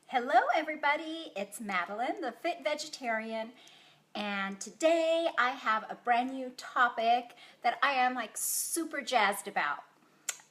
Hello everybody, it's Madeline, the Fit Vegetarian, and today I have a brand new topic that I am like super jazzed about.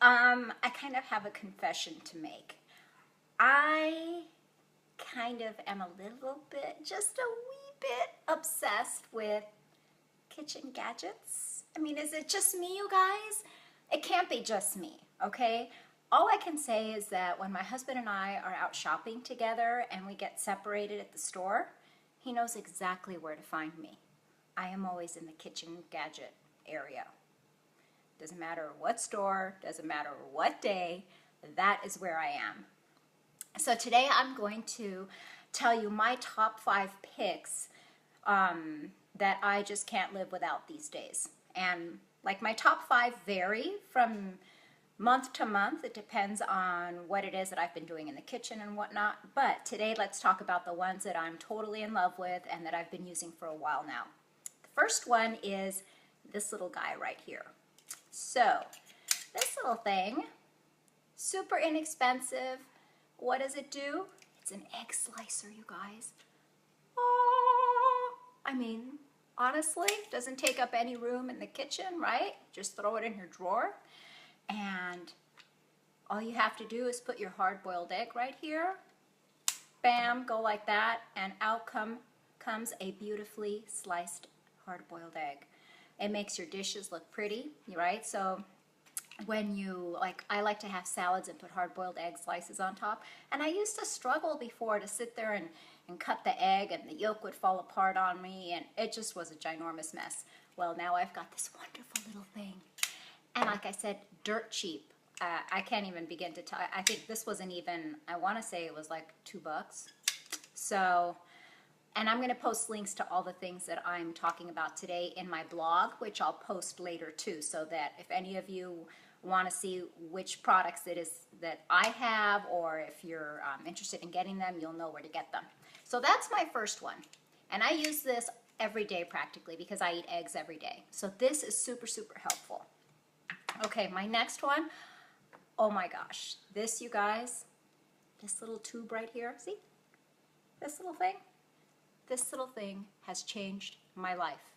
I kind of have a confession to make. I kind of am a little bit, just a wee bit obsessed with kitchen gadgets. I mean, is it just me, you guys? It can't be just me, okay? All I can say is that when my husband and I are out shopping together and we get separated at the store, he knows exactly where to find me. I am always in the kitchen gadget area. Doesn't matter what store, doesn't matter what day, that is where I am. So today I'm going to tell you my top 5 picks that I just can't live without these days. And like my top 5 vary from month to month. It depends on what it is that I've been doing in the kitchen and whatnot. But today let's talk about the ones that I'm totally in love with and that I've been using for a while now. The first one is this little guy right here. So this little thing, super inexpensive. What does it do? It's an egg slicer, you guys. Oh, I mean, honestly, doesn't take up any room in the kitchen, right? Just throw it in your drawer. And all you have to do is put your hard-boiled egg right here. Bam, go like that, and out comes a beautifully sliced hard-boiled egg. It makes your dishes look pretty, right? So when you, I like to have salads and put hard-boiled egg slices on top. And I used to struggle before to sit there and cut the egg, and the yolk would fall apart on me, and it just was a ginormous mess. Well, now I've got this wonderful little thing. And like I said, dirt cheap. I can't even begin to tell. I think this wasn't even, I want to say it was like $2. So, and I'm going to post links to all the things that I'm talking about today in my blog, which I'll post later too, so that if any of you want to see which products it is that I have, or if you're interested in getting them, you'll know where to get them. So that's my first one. And I use this every day practically because I eat eggs every day. So this is super, super helpful. Okay, my next one, oh my gosh, this, you guys, this little tube right here, see? This little thing has changed my life.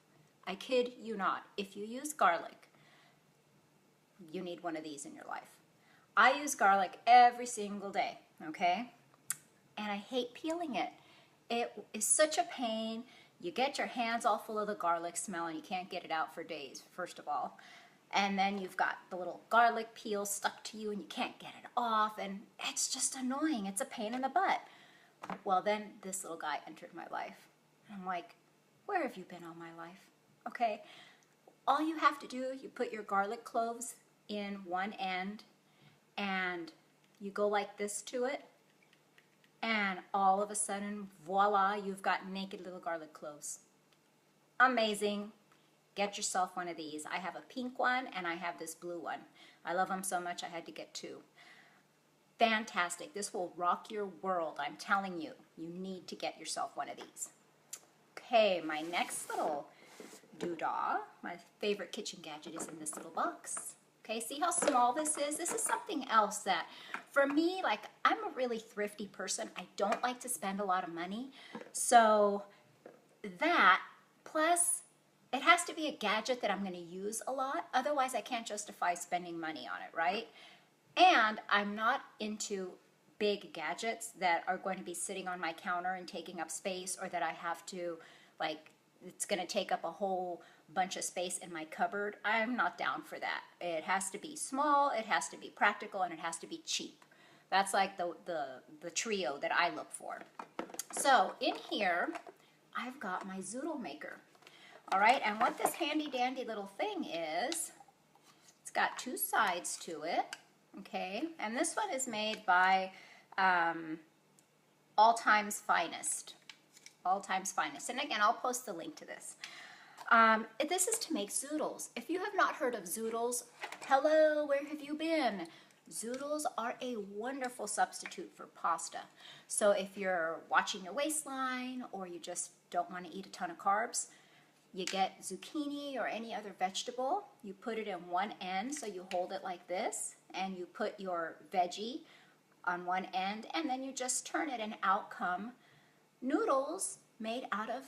I kid you not. If you use garlic, you need one of these in your life. I use garlic every single day, okay? And I hate peeling it. It is such a pain. You get your hands all full of the garlic smell and you can't get it out for days, first of all. And then you've got the little garlic peel stuck to you and you can't get it off, and it's just annoying. It's a pain in the butt. Well, then this little guy entered my life. And I'm like, where have you been all my life? Okay, all you have to do, you put your garlic cloves in one end and you go like this to it, and all of a sudden, voila, you've got naked little garlic cloves. Amazing. Get yourself one of these. I have a pink one and I have this blue one. I love them so much I had to get 2. Fantastic. This will rock your world. I'm telling you. You need to get yourself one of these. Okay, my next little doodah, my favorite kitchen gadget, is in this little box. Okay, see how small this is? This is something else that, for me, like, I'm a really thrifty person. I don't like to spend a lot of money. So that, plus it has to be a gadget that I'm going to use a lot. Otherwise, I can't justify spending money on it, right? And I'm not into big gadgets that are going to be sitting on my counter and taking up space, or that I have to, like, it's going to take up a whole bunch of space in my cupboard. I'm not down for that. It has to be small, it has to be practical, and it has to be cheap. That's like the trio that I look for. So in here, I've got my zoodle maker. All right, and what this handy dandy little thing is, it's got 2 sides to it, okay? And this one is made by All Time's Finest. All Time's Finest. And again, I'll post the link to this. This is to make zoodles. If you have not heard of zoodles, hello, where have you been? Zoodles are a wonderful substitute for pasta. So if you're watching your waistline, or you just don't want to eat a ton of carbs, you get zucchini or any other vegetable, you put it in one end, so you hold it like this, and you put your veggie on one end, and then you just turn it and out come noodles made out of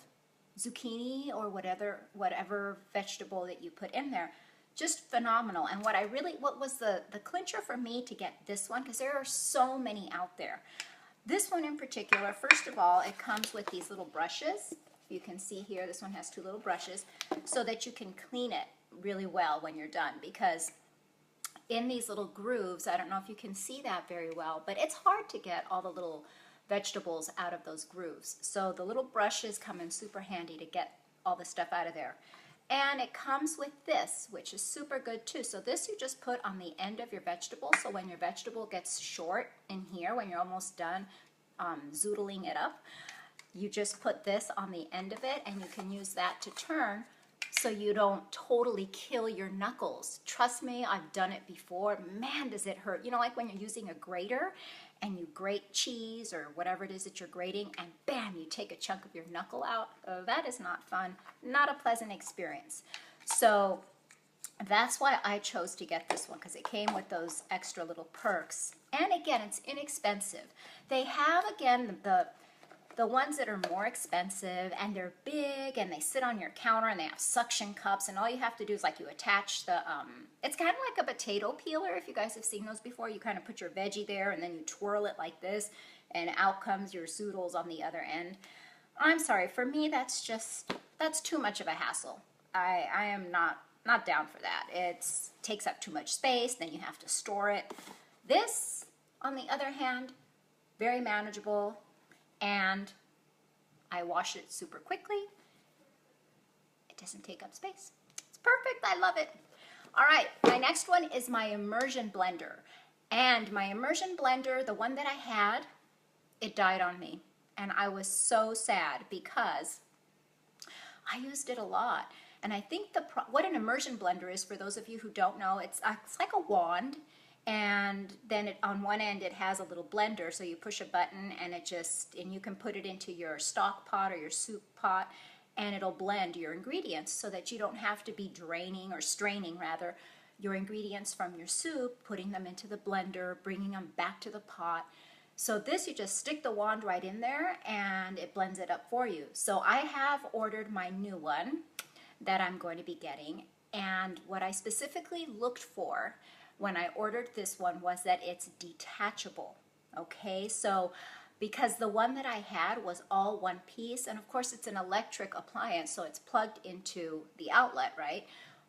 zucchini or whatever vegetable that you put in there. Just phenomenal. And what was the clincher for me to get this one, because there are so many out there. This one in particular, first of all, it comes with these little brushes. You can see here, this one has 2 little brushes so that you can clean it really well when you're done, because in these little grooves, I don't know if you can see that very well, but it's hard to get all the little vegetables out of those grooves. So the little brushes come in super handy to get all the stuff out of there. And it comes with this, which is super good too. So this you just put on the end of your vegetable. So when your vegetable gets short in here, when you're almost done zoodling it up, you just put this on the end of it, and you can use that to turn so you don't totally kill your knuckles. Trust me, I've done it before. Man, does it hurt. You know, like when you're using a grater and you grate cheese or whatever it is that you're grating, and bam, you take a chunk of your knuckle out. That is not fun. Not a pleasant experience. So that's why I chose to get this one, because it came with those extra little perks. And again, it's inexpensive. They have, again, the ones that are more expensive, and they're big, and they sit on your counter, and they have suction cups, and all you have to do is like you attach the, it's kind of like a potato peeler, if you guys have seen those before. You kind of put your veggie there, and then you twirl it like this, and out comes your zoodles on the other end. I'm sorry, for me, that's too much of a hassle. I am not down for that. It takes up too much space, then you have to store it. This, on the other hand, very manageable, and I wash it super quickly. It doesn't take up space. It's perfect. I love it. All right, my next one is my immersion blender. And my immersion blender, the one that I had, it died on me. And I was so sad because I used it a lot. And I think what an immersion blender is, for those of you who don't know, it's like a wand. And then on one end it has a little blender, so you push a button and and you can put it into your stock pot or your soup pot, and it'll blend your ingredients so that you don't have to be straining your ingredients from your soup, putting them into the blender, bringing them back to the pot. So this, you just stick the wand right in there and it blends it up for you. So I have ordered my new one that I'm going to be getting, and what I specifically looked for when I ordered this one was that it's detachable. Okay, so because the one that I had was all one piece, and of course it's an electric appliance, so it's plugged into the outlet, right?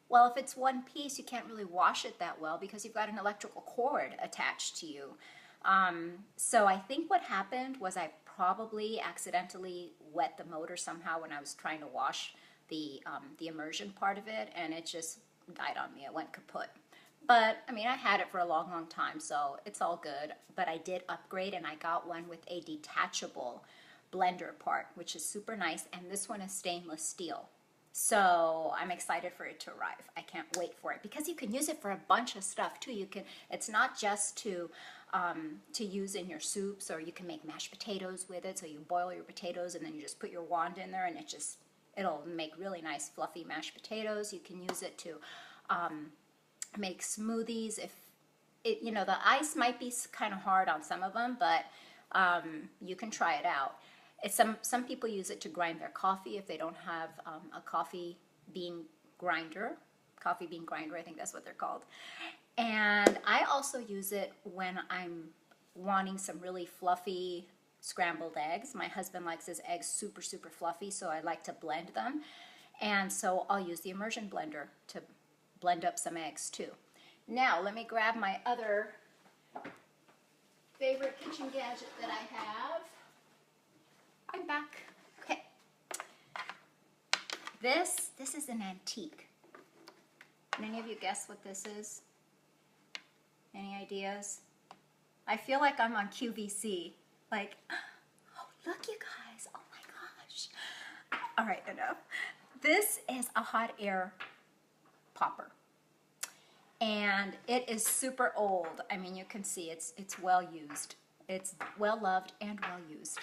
Well, if it's one piece, you can't really wash it that well because you've got an electrical cord attached to you. So I think what happened was I probably accidentally wet the motor somehow when I was trying to wash the immersion part of it, and it just died on me. It went kaput. But, I mean, I had it for a long, long time, so it's all good. But I did upgrade, and I got one with a detachable blender part, which is super nice. And this one is stainless steel. So I'm excited for it to arrive. I can't wait for it, because you can use it for a bunch of stuff, too. It's not just to use in your soups, or you can make mashed potatoes with it. So you boil your potatoes, and then you just put your wand in there, and it'll make really nice, fluffy mashed potatoes. You can use it to make smoothies. If the ice might be kind of hard on some of them, but you can try it out. Some people use it to grind their coffee if they don't have a coffee bean grinder, I think that's what they're called. And I also use it when I'm wanting some really fluffy scrambled eggs. My husband likes his eggs super, super fluffy, so I like to blend them. And so I'll use the immersion blender to blend up some eggs too. Now let me grab my other favorite kitchen gadget that I have. I'm back. Okay. This is an antique. Can any of you guess what this is? Any ideas? I feel like I'm on QVC. Like, oh, look you guys. Oh my gosh. All right, enough. This is a hot air popper. And it is super old. I mean, you can see it's well used. It's well loved and well used.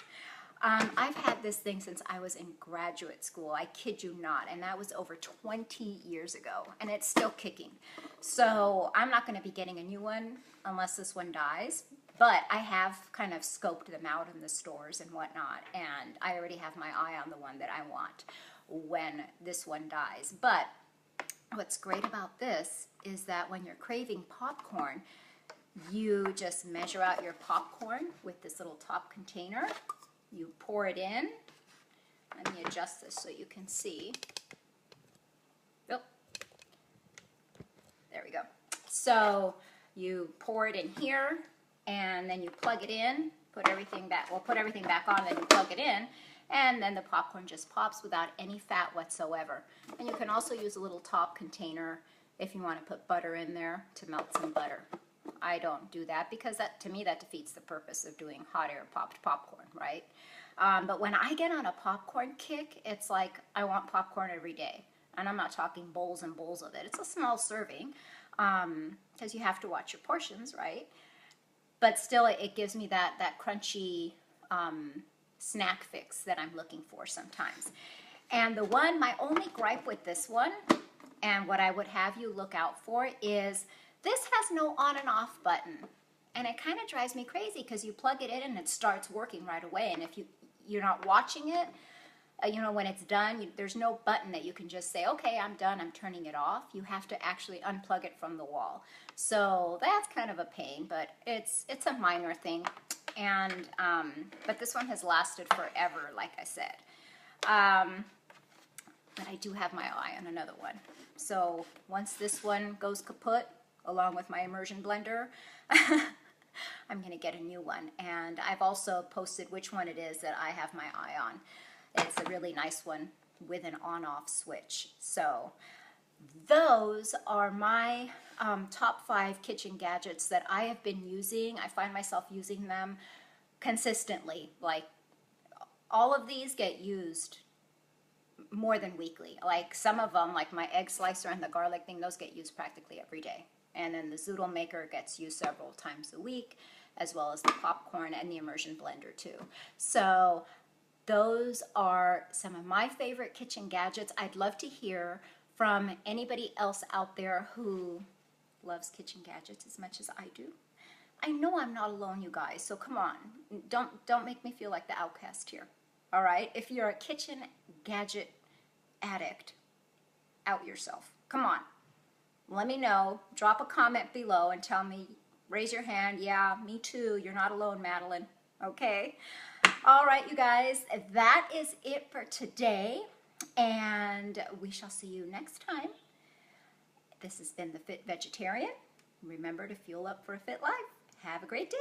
I've had this thing since I was in graduate school. I kid you not. And that was over 20 years ago. And it's still kicking. So I'm not going to be getting a new one unless this one dies. but I have kind of scoped them out in the stores and whatnot, and I already have my eye on the one that I want when this one dies. But what's great about this is that when you're craving popcorn, you just measure out your popcorn with this little top container. You pour it in. Let me adjust this so you can see. Oh, there we go. So you pour it in here, and then you plug it in, put everything back, well, put everything back on, then you plug it in, and then the popcorn just pops without any fat whatsoever. And you can also use a little top container if you want to put butter in there to melt some butter. I don't do that because that, to me, that defeats the purpose of doing hot air popped popcorn, right? But when I get on a popcorn kick, it's like I want popcorn every day. And I'm not talking bowls and bowls of it. It's a small serving because you have to watch your portions, right? But still, it gives me that crunchy snack fix that I'm looking for sometimes. And my only gripe with this one, and what I would have you look out for, is this has no on and off button. And it kind of drives me crazy because you plug it in and it starts working right away. And if you're not watching it, you know, when it's done, there's no button that you can just say, okay, I'm done, I'm turning it off. You have to actually unplug it from the wall. So that's kind of a pain, but it's a minor thing. And but this one has lasted forever, like I said. But I do have my eye on another one. So once this one goes kaput, along with my immersion blender, I'm going to get a new one. And I've also posted which one it is that I have my eye on. It's a really nice one with an on-off switch. So those are my top 5 kitchen gadgets that I have been using. I find myself using them consistently. Like, all of these get used more than weekly. Like, some of them, like my egg slicer and the garlic thing, those get used practically every day. And then the zoodle maker gets used several times a week, as well as the popcorn and the immersion blender too. So those are some of my favorite kitchen gadgets. I'd love to hear from anybody else out there who loves kitchen gadgets as much as I do. I know I'm not alone, you guys, so come on. Don't make me feel like the outcast here. All right? If you're a kitchen gadget addict, out yourself. Come on. Let me know. Drop a comment below and tell me, raise your hand. Yeah, me too. You're not alone, Madeline. Okay? All right, you guys. That is it for today. And we shall see you next time. This has been The Fit Vegetarian. Remember to fuel up for a fit life. Have a great day.